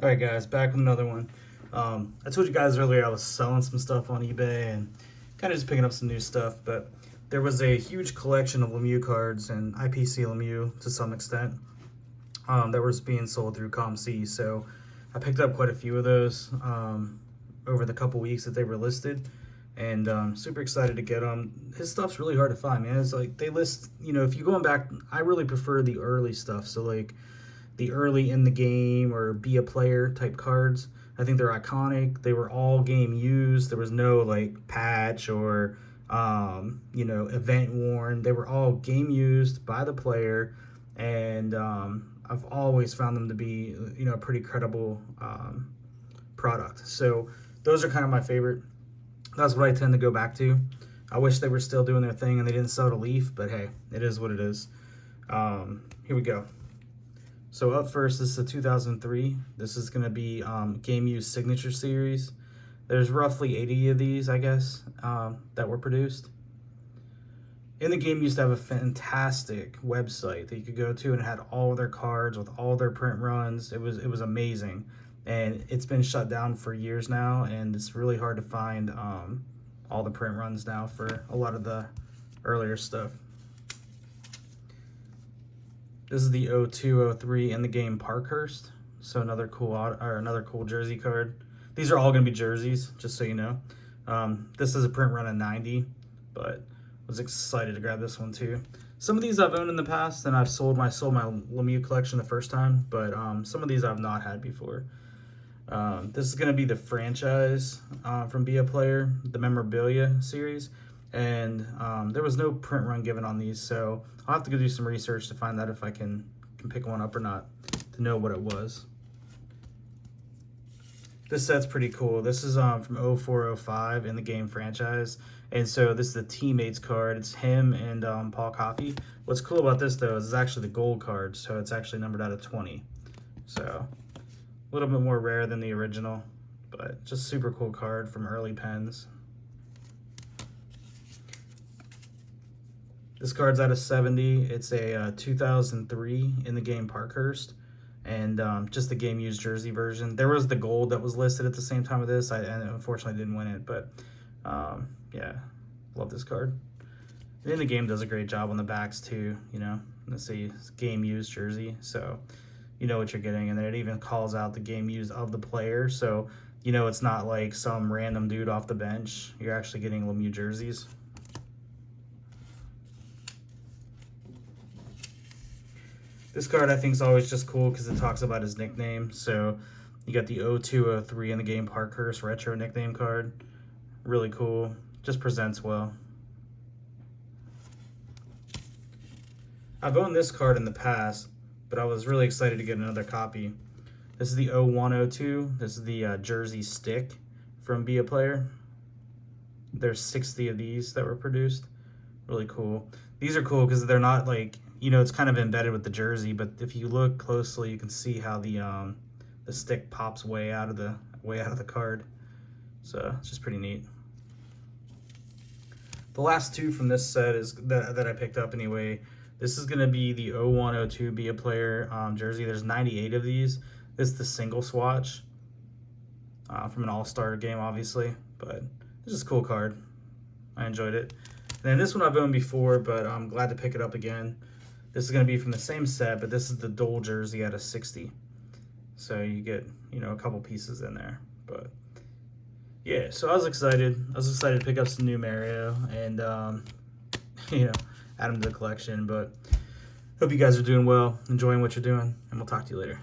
All right, guys, back with another one. I told you guys earlier I was selling some stuff on eBay and kind of just picking up some new stuff, but there was a huge collection of Lemieux cards and IPC Lemieux to some extent that was being sold through ComC. So I picked up quite a few of those over the couple weeks that they were listed, and super excited to get them. His stuff's really hard to find, man. It's like they list, if you're going back, I really prefer the early stuff. So like the early in the game or be a player type cards. I think they're iconic. They were all game used. There was no like patch or event worn. They were all game used by the player, and I've always found them to be a pretty credible product. So those are kind of my favorite. That's what I tend to go back to. I wish they were still doing their thing and they didn't sell to Leaf, but hey, it is what it is. Here we go. So up first, this is a 2003. This is going to be Game Used Signature Series. There's roughly 80 of these, I guess, that were produced. And the Game used to have a fantastic website that you could go to, and it had all of their cards with all their print runs. It was amazing. And it's been shut down for years now, and it's really hard to find all the print runs now for a lot of the earlier stuff. This is the 0203 in the game Parkhurst. So another cool jersey card. These are all going to be jerseys, just so you know. This is a print run of 90, but was excited to grab this one too. Some of these I've owned in the past, and I've sold my Lemieux collection the first time, but some of these I've not had before. This is going to be the franchise from Be a Player, the memorabilia series. And there was no print run given on these, so I'll have to go do some research to find out if I can pick one up or not, to know what it was. This set's pretty cool. This is from 0405 in the game franchise, and so this is the teammates card. It's him and Paul Coffey. What's cool about this though is it's actually the gold card, so it's actually numbered out of 20. So a little bit more rare than the original, but just super cool card from early pens. This card's out of 70. It's a 2003 in the game Parkhurst, and just the game used jersey version. There was the gold that was listed at the same time of this. I unfortunately didn't win it, but yeah, love this card. And then the game does a great job on the backs too. Let's see, it's game used jersey, so you know what you're getting, and then it even calls out the game used of the player, so it's not like some random dude off the bench. You're actually getting Lemieux jerseys. This card I think is always just cool because it talks about his nickname. So you got the 0203 in the game Parkhurst retro nickname card. Really cool. Just presents well. I've owned this card in the past, but I was really excited to get another copy. This is the 0102. This is the jersey stick from Be a Player. There's 60 of these that were produced. Really cool. These are cool because they're not like, it's kind of embedded with the jersey, but if you look closely, you can see how the stick pops way out of the card. So it's just pretty neat. The last two from this set is that I picked up anyway. This is going to be the 0102 Be a Player jersey. There's 98 of these. This is the single swatch from an all-star game, obviously, but it's just a cool card. I enjoyed it. And then this one I've owned before, but I'm glad to pick it up again. This is going to be from the same set, but this is the Dole jersey out of 60. So you get, a couple pieces in there. But yeah, so I was excited. I was excited to pick up some new Mario and, add them to the collection. But hope you guys are doing well, enjoying what you're doing, and we'll talk to you later.